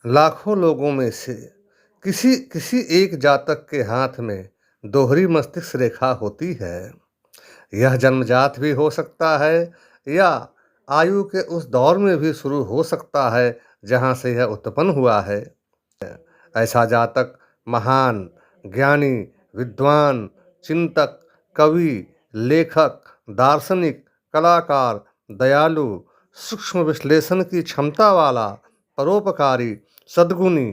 लाखों लोगों में से किसी किसी एक जातक के हाथ में दोहरी मस्तिष्क रेखा होती है। यह जन्मजात भी हो सकता है या आयु के उस दौर में भी शुरू हो सकता है जहां से यह उत्पन्न हुआ है। ऐसा जातक महान, ज्ञानी, विद्वान, चिंतक, कवि, लेखक, दार्शनिक, कलाकार, दयालु, सूक्ष्म विश्लेषण की क्षमता वाला, परोपकारी, सद्गुणी,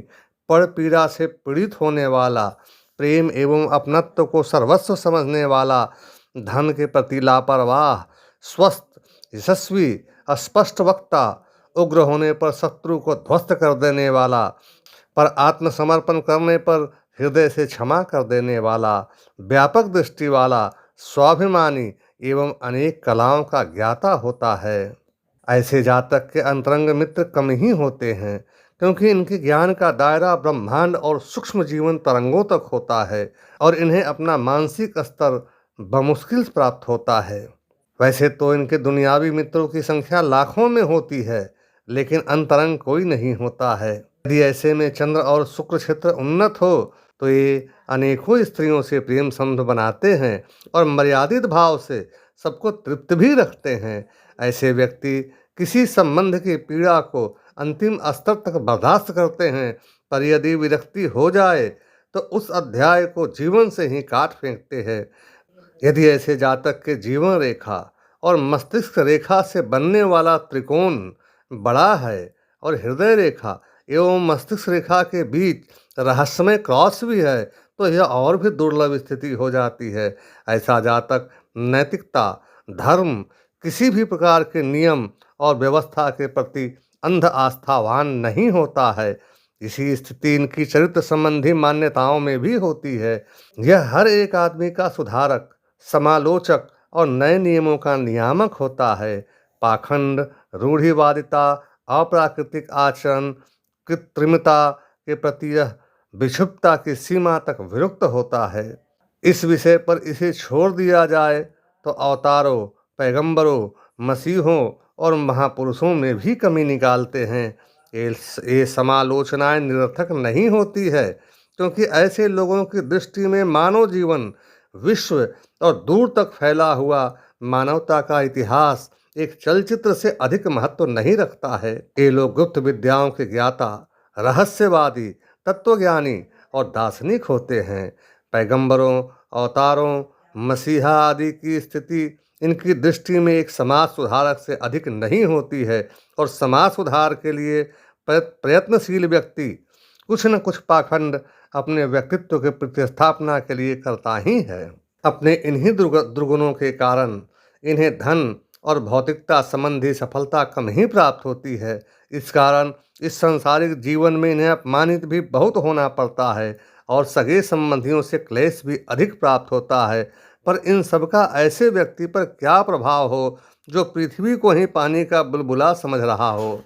पर पीड़ा से पीड़ित होने वाला, प्रेम एवं अपनत्व को सर्वस्व समझने वाला, धन के प्रति लापरवाह, स्वस्थ, यशस्वी, अस्पष्ट वक्ता, उग्र होने पर शत्रु को ध्वस्त कर देने वाला, पर आत्मसमर्पण करने पर हृदय से क्षमा कर देने वाला, व्यापक दृष्टि वाला, स्वाभिमानी एवं अनेक कलाओं का ज्ञाता होता है। ऐसे जातक के अंतरंग मित्र कम ही होते हैं, क्योंकि इनके ज्ञान का दायरा ब्रह्मांड और सूक्ष्म जीवन तरंगों तक होता है और इन्हें अपना मानसिक स्तर बमुश्किल प्राप्त होता है। वैसे तो इनके दुनियावी मित्रों की संख्या लाखों में होती है, लेकिन अंतरंग कोई नहीं होता है। यदि ऐसे में चंद्र और शुक्र क्षेत्र उन्नत हो तो ये अनेकों स्त्रियों से प्रेम संबंध बनाते हैं और मर्यादित भाव से सबको तृप्त भी रखते हैं। ऐसे व्यक्ति किसी संबंध की पीड़ा को अंतिम स्तर तक बर्दाश्त करते हैं, पर यदि विरक्ति हो जाए तो उस अध्याय को जीवन से ही काट फेंकते हैं। यदि ऐसे जातक के जीवन रेखा और मस्तिष्क रेखा से बनने वाला त्रिकोण बड़ा है और हृदय रेखा एवं मस्तिष्क रेखा के बीच रहस्यमय क्रॉस भी है, तो यह और भी दुर्लभ स्थिति हो जाती है। ऐसा जातक नैतिकता, धर्म, किसी भी प्रकार के नियम और व्यवस्था के प्रति अंध आस्थावान नहीं होता है। इसी स्थिति इनकी चरित्र संबंधी मान्यताओं में भी होती है। यह हर एक आदमी का सुधारक, समालोचक और नए नियमों का नियामक होता है। पाखंड, रूढ़िवादिता, अप्राकृतिक आचरण, कृत्रिमता के प्रति यह विक्षुब्धता की सीमा तक विरक्त होता है। इस विषय पर इसे छोड़ दिया जाए तो अवतारों, पैगंबरों, मसीहों और महापुरुषों में भी कमी निकालते हैं। ये समालोचनाएं निरर्थक नहीं होती है, क्योंकि ऐसे लोगों की दृष्टि में मानव जीवन, विश्व और दूर तक फैला हुआ मानवता का इतिहास एक चलचित्र से अधिक महत्व नहीं रखता है। ये लोग गुप्त विद्याओं के ज्ञाता, रहस्यवादी, तत्वज्ञानी और दार्शनिक होते हैं। पैगंबरों, अवतारों, मसीहा आदि की स्थिति इनकी दृष्टि में एक समाज सुधारक से अधिक नहीं होती है और समाज सुधार के लिए प्रयत्नशील व्यक्ति कुछ न कुछ पाखंड अपने व्यक्तित्व के प्रतिस्थापना के लिए करता ही है। अपने इन्हीं दुर्गुणों के कारण इन्हें धन और भौतिकता संबंधी सफलता कम ही प्राप्त होती है। इस कारण इस सांसारिक जीवन में इन्हें अपमानित भी बहुत होना पड़ता है और सगे संबंधियों से क्लेश भी अधिक प्राप्त होता है। पर इन सब का ऐसे व्यक्ति पर क्या प्रभाव हो जो पृथ्वी को ही पानी का बुलबुला समझ रहा हो।